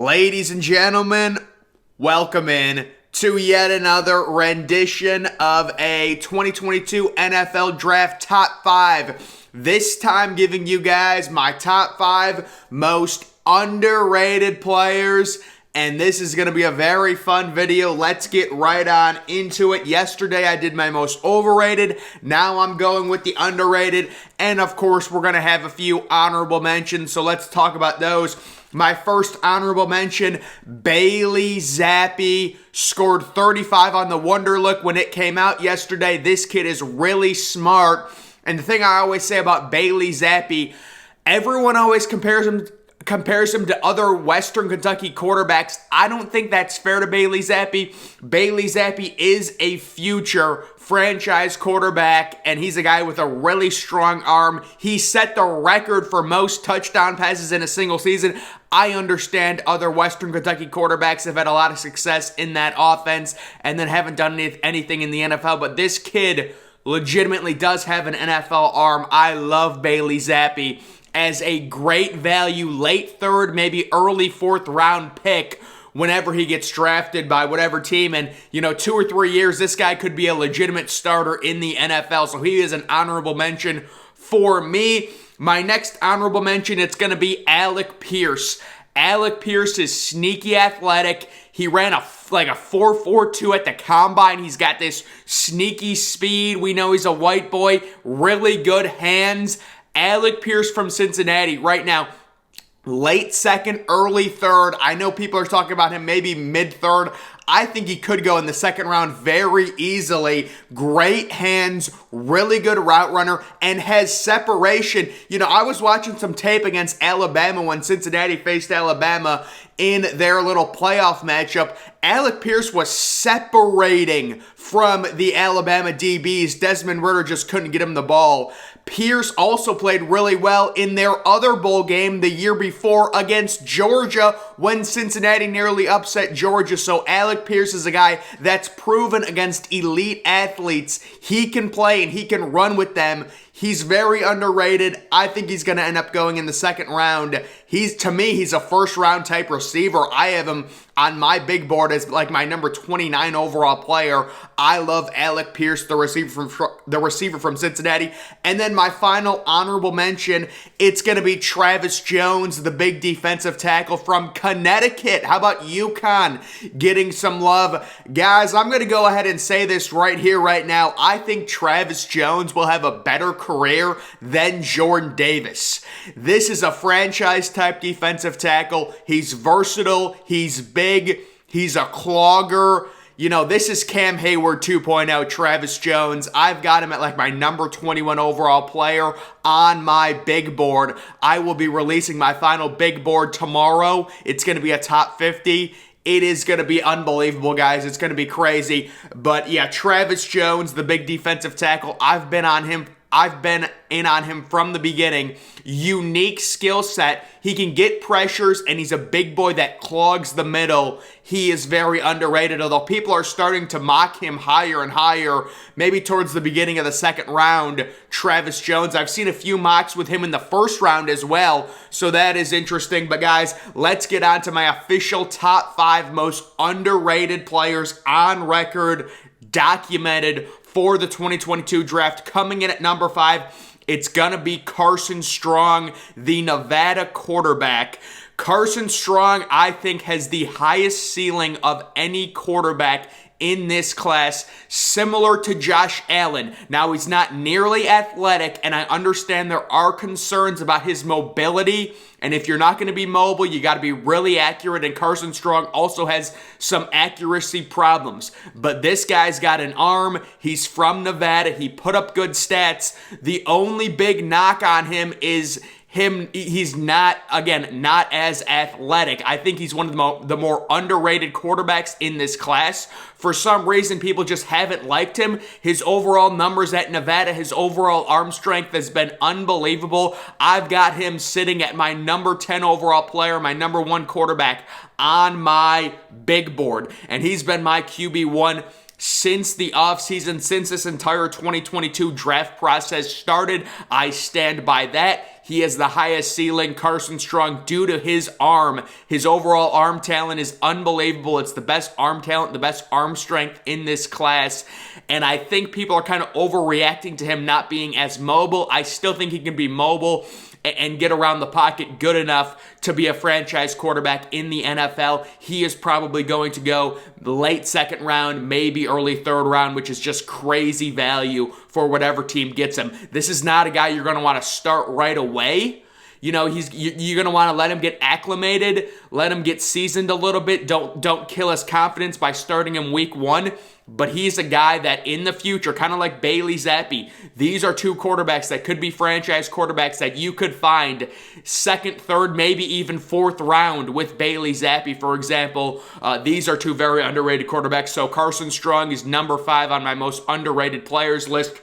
Ladies and gentlemen, welcome in to yet another rendition of a 2022 NFL Draft Top 5. This time giving you guys my top 5 most underrated players. And this is going to be a very fun video. Let's get right on into it. Yesterday I did my most overrated. Now I'm going with the underrated. And of course we're going to have a few honorable mentions. So let's talk about those. My first honorable mention, Bailey Zappe, scored 35 on the Wonderlic when it came out yesterday. This kid is really smart. And the thing I always say about Bailey Zappe, everyone always compares him to other Western Kentucky quarterbacks. I don't think that's fair to Bailey Zappe. Bailey Zappe is a future franchise quarterback, and he's a guy with a really strong arm. He set the record for most touchdown passes in a single season. I understand other Western Kentucky quarterbacks have had a lot of success in that offense and then haven't done anything in the NFL, but this kid legitimately does have an NFL arm. I love Bailey Zappe as a great value, late third, maybe early fourth round pick whenever he gets drafted by whatever team. And, 2 or 3 years, this guy could be a legitimate starter in the NFL. So he is an honorable mention for me. My next honorable mention, it's going to be Alec Pierce. Alec Pierce is sneaky athletic. He ran a 4.42 at the combine. He's got this sneaky speed. We know he's a white boy. Really good hands. Alec Pierce from Cincinnati right now, late second, early third. I know people are talking about him maybe mid-third. I think he could go in the second round very easily. Great hands, really good route runner, and has separation. I was watching some tape against Alabama when Cincinnati faced Alabama in their little playoff matchup. Alec Pierce was separating from the Alabama DBs. Desmond Ridder just couldn't get him the ball. Pierce also played really well in their other bowl game the year before against Georgia when Cincinnati nearly upset Georgia. So Alec Pierce is a guy that's proven against elite athletes. He can play and he can run with them. He's very underrated. I think he's going to end up going in the second round. To me, he's a first round type receiver. I have him on my big board as like my number 29 overall player. I love Alec Pierce, the receiver from Cincinnati. And then my final honorable mention, it's going to be Travis Jones, the big defensive tackle from Connecticut. How about UConn getting some love? Guys, I'm going to go ahead and say this right here, right now. I think Travis Jones will have a better career than Jordan Davis. This is a franchise-type defensive tackle. He's versatile. He's big. He's a clogger. This is Cam Hayward 2.0, Travis Jones. I've got him at like my number 21 overall player on my big board. I will be releasing my final big board tomorrow. It's going to be a top 50. It is going to be unbelievable, guys. It's going to be crazy. But yeah, Travis Jones, the big defensive tackle, I've been in on him from the beginning. Unique skill set. He can get pressures, and he's a big boy that clogs the middle. He is very underrated, although people are starting to mock him higher and higher, maybe towards the beginning of the second round. Travis Jones, I've seen a few mocks with him in the first round as well, so that is interesting. But guys, let's get on to my official top 5 most underrated players on record, documented for the 2022 draft. Coming in at number 5, it's going to be Carson Strong, the Nevada quarterback. Carson Strong, I think, has the highest ceiling of any quarterback in this class, similar to Josh Allen. Now, he's not nearly athletic, and I understand there are concerns about his mobility, and if you're not going to be mobile, you got to be really accurate, and Carson Strong also has some accuracy problems. But this guy's got an arm. He's from Nevada. He put up good stats. The only big knock on him is he's not as athletic. I think he's one of the more underrated quarterbacks in this class. For some reason, people just haven't liked him. His overall numbers at Nevada, his overall arm strength has been unbelievable. I've got him sitting at my number 10 overall player, my number 1 quarterback on my big board. And he's been my QB1 since the offseason, since this entire 2022 draft process started. I stand by that. he has the highest ceiling. Carson Strong, due to his arm, his overall arm talent is unbelievable. It's the best arm talent, the best arm strength in this class. And I think people are kind of overreacting to him not being as mobile. I still think he can be mobile and get around the pocket good enough to be a franchise quarterback in the NFL. He is probably going to go late second round, maybe early third round, which is just crazy value for whatever team gets him. This is not a guy you're going to want to start right away. You know, you're going to want to let him get acclimated, let him get seasoned a little bit. Don't kill his confidence by starting him week one. But he's a guy that in the future, kind of like Bailey Zappe, these are two quarterbacks that could be franchise quarterbacks that you could find second, third, maybe even fourth round with Bailey Zappe, for example. These are two very underrated quarterbacks. So Carson Strong is number 5 on my most underrated players list.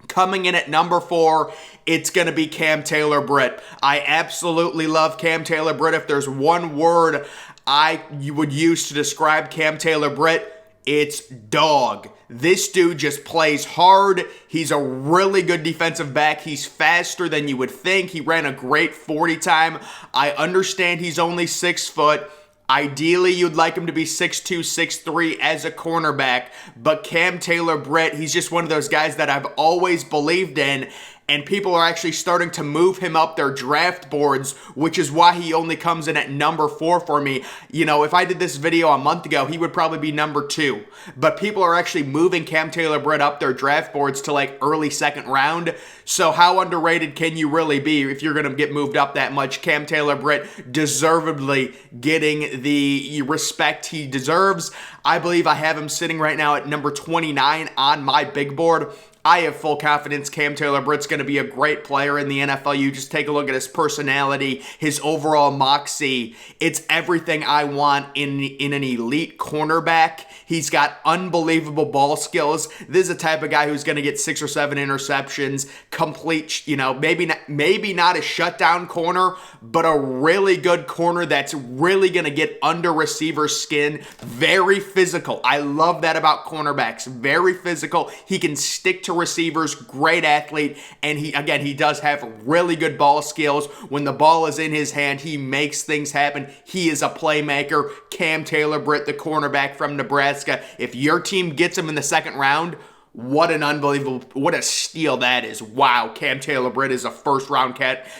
Coming in at number 4, it's going to be Cam Taylor-Britt. I absolutely love Cam Taylor-Britt. If there's one word I would use to describe Cam Taylor-Britt, it's dog. This dude just plays hard. He's a really good defensive back. He's faster than you would think. He ran a great 40 time. I understand he's only 6 foot. Ideally, you'd like him to be 6'2", 6'3" as a cornerback. But Cam Taylor-Britt, he's just one of those guys that I've always believed in. And people are actually starting to move him up their draft boards, which is why he only comes in at number 4 for me. You know, if I did this video a month ago, he would probably be number 2. But people are actually moving Cam Taylor-Britt up their draft boards to like early second round. So how underrated can you really be if you're going to get moved up that much? Cam Taylor-Britt deservedly getting the respect he deserves. I believe I have him sitting right now at number 29 on my big board. I have full confidence Cam Taylor-Britt's going to be a great player in the NFL. You just take a look at his personality, his overall moxie. It's everything I want in an elite cornerback. He's got unbelievable ball skills. This is the type of guy who's going to get 6 or 7 interceptions, complete, you know, maybe not a shutdown corner, but a really good corner that's really going to get under receiver's skin. Very physical. I love that about cornerbacks. Very physical. He can stick to receivers, great athlete, and he does have really good ball skills. When the ball is in his hand, he makes things happen. He is a playmaker. Cam Taylor-Britt, the cornerback from Nebraska. If your team gets him in the second round, what a steal that is. Wow, Cam Taylor-Britt is a first round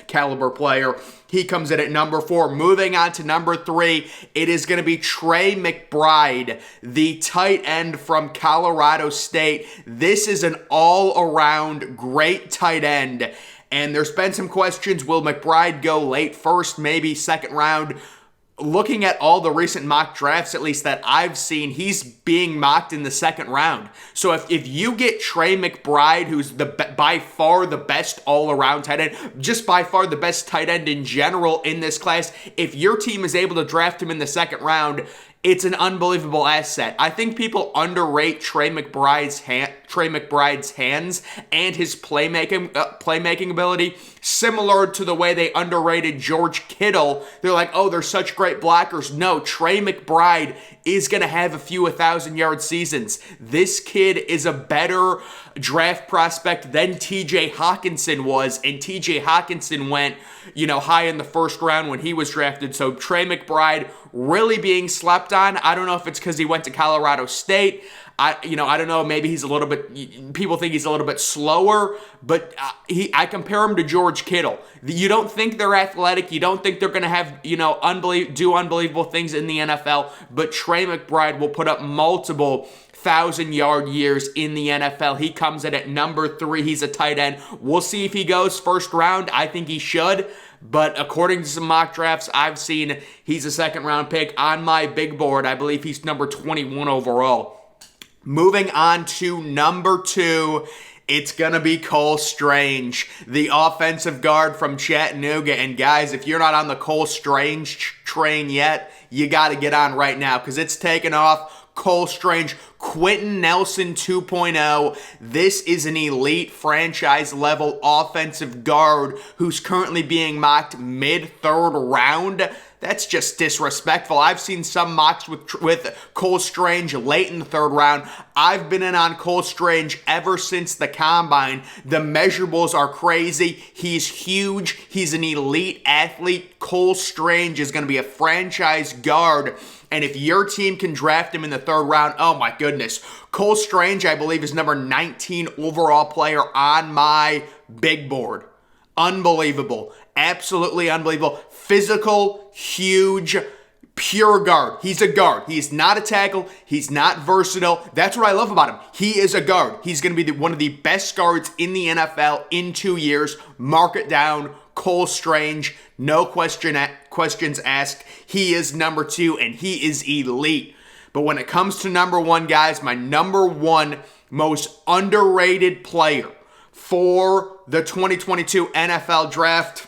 caliber player. He comes in at number 4. Moving on to number 3, it is going to be Trey McBride, the tight end from Colorado State. This is an all-around great tight end. And there's been some questions. Will McBride go late first, maybe second round? Looking at all the recent mock drafts, at least that I've seen, he's being mocked in the second round. So if you get Trey McBride, who's by far the best all-around tight end, just by far the best tight end in general in this class, if your team is able to draft him in the second round, it's an unbelievable asset. I think people underrate Trey McBride's hands and his playmaking ability, similar to the way they underrated George Kittle. They're like, oh, they're such great blockers. No, Trey McBride is going to have a few 1,000-yard seasons. This kid is a better draft prospect than TJ Hawkinson was, and TJ Hawkinson went, high in the first round when he was drafted. So Trey McBride really being slept on. I don't know if it's because he went to Colorado State. I don't know. Maybe he's a little bit. People think he's a little bit slower, but I compare him to George Kittle. You don't think they're athletic. You don't think they're going to have do unbelievable things in the NFL. But Trey McBride will put up multiple 1,000-yard years in the NFL. He comes in at number 3. He's a tight end. We'll see if he goes first round. I think he should. But according to some mock drafts I've seen, he's a second-round pick on my big board. I believe he's number 21 overall. Moving on to number 2, it's going to be Cole Strange, the offensive guard from Chattanooga. And guys, if you're not on the Cole Strange train yet, you got to get on right now because it's taken off. Cole Strange, Quentin Nelson 2.0. This is an elite franchise-level offensive guard who's currently being mocked mid-third round. That's just disrespectful. I've seen some mocks with Cole Strange late in the third round. I've been in on Cole Strange ever since the combine. The measurables are crazy. He's huge. He's an elite athlete. Cole Strange is going to be a franchise guard. And if your team can draft him in the third round, oh my goodness. Cole Strange, I believe, is number 19 overall player on my big board. Unbelievable. Absolutely unbelievable. Physical, huge, pure guard. He's a guard. He's not a tackle. He's not versatile. That's what I love about him. He is a guard. He's going to be one of the best guards in the NFL in 2 years. Mark it down. Cole Strange, no questions asked. He is number 2, and he is elite. But when it comes to number 1, guys, my number 1 most underrated player for the 2022 NFL Draft,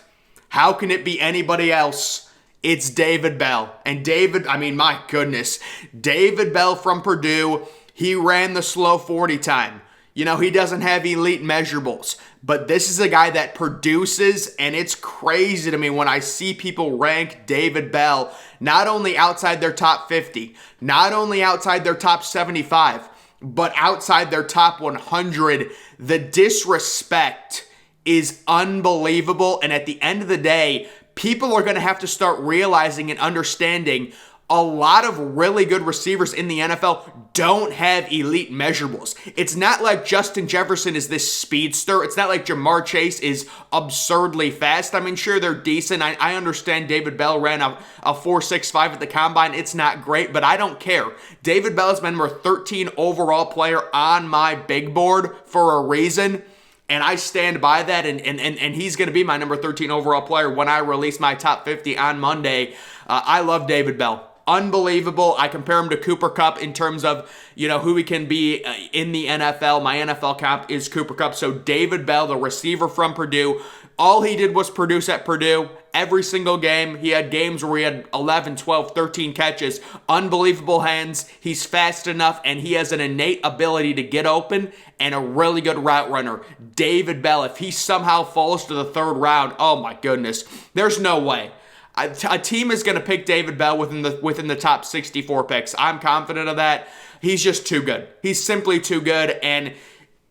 how can it be anybody else? It's David Bell. And David, my goodness, David Bell from Purdue, he ran the slow 40 time. You know, he doesn't have elite measurables, but this is a guy that produces, and it's crazy to me when I see people rank David Bell not only outside their top 50, not only outside their top 75, but outside their top 100. The disrespect is unbelievable, and at the end of the day, people are going to have to start realizing and understanding a lot of really good receivers in the NFL don't have elite measurables. It's not like Justin Jefferson is this speedster. It's not like Jamar Chase is absurdly fast. I mean, sure, they're decent. I understand David Bell ran a 4.65 at the combine. It's not great, but I don't care. David Bell has been number 13 overall player on my big board for a reason. And I stand by that, and he's going to be my number 13 overall player when I release my top 50 on Monday. I love David Bell. Unbelievable. I compare him to Cooper Kupp in terms of, who he can be in the NFL. My NFL comp is Cooper Kupp. So David Bell, the receiver from Purdue, all he did was produce at Purdue every single game. He had games where he had 11, 12, 13 catches. Unbelievable hands. He's fast enough, and he has an innate ability to get open and a really good route runner. David Bell, if he somehow falls to the third round, oh my goodness, there's no way. A team is going to pick David Bell within the top 64 picks. I'm confident of that. He's just too good. He's simply too good, and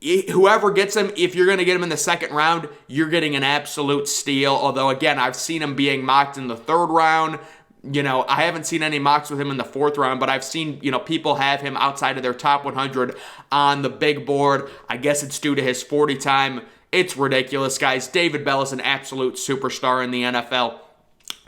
whoever gets him, if you're going to get him in the second round, you're getting an absolute steal. Although, again, I've seen him being mocked in the third round. I haven't seen any mocks with him in the fourth round, but I've seen, people have him outside of their top 100 on the big board. I guess it's due to his 40 time. It's ridiculous, guys. David Bell is an absolute superstar in the NFL.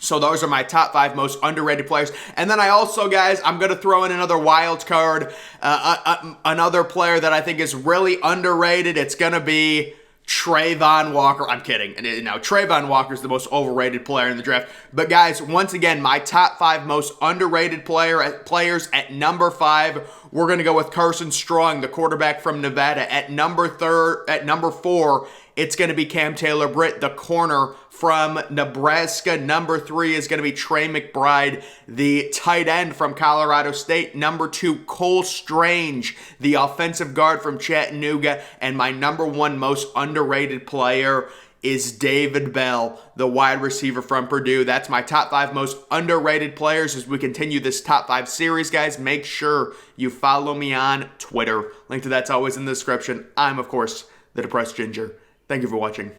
So those are my top 5 most underrated players. And then I also, guys, I'm going to throw in another wild card, another player that I think is really underrated. It's going to be Trayvon Walker. I'm kidding. Now, Trayvon Walker is the most overrated player in the draft. But, guys, once again, my top 5 most underrated players at number 5, we're going to go with Carson Strong, the quarterback from Nevada. At number 4, it's going to be Taylor-Britt, the corner from Nebraska. Number 3 is going to be Trey McBride, the tight end from Colorado State. Number 2, Cole Strange, the offensive guard from Chattanooga. And my number 1 most underrated player is David Bell, the wide receiver from Purdue. That's my top 5 most underrated players as we continue this top 5 series, guys. Make sure you follow me on Twitter. Link to that's always in the description. I'm, of course, the Depressed Ginger. Thank you for watching.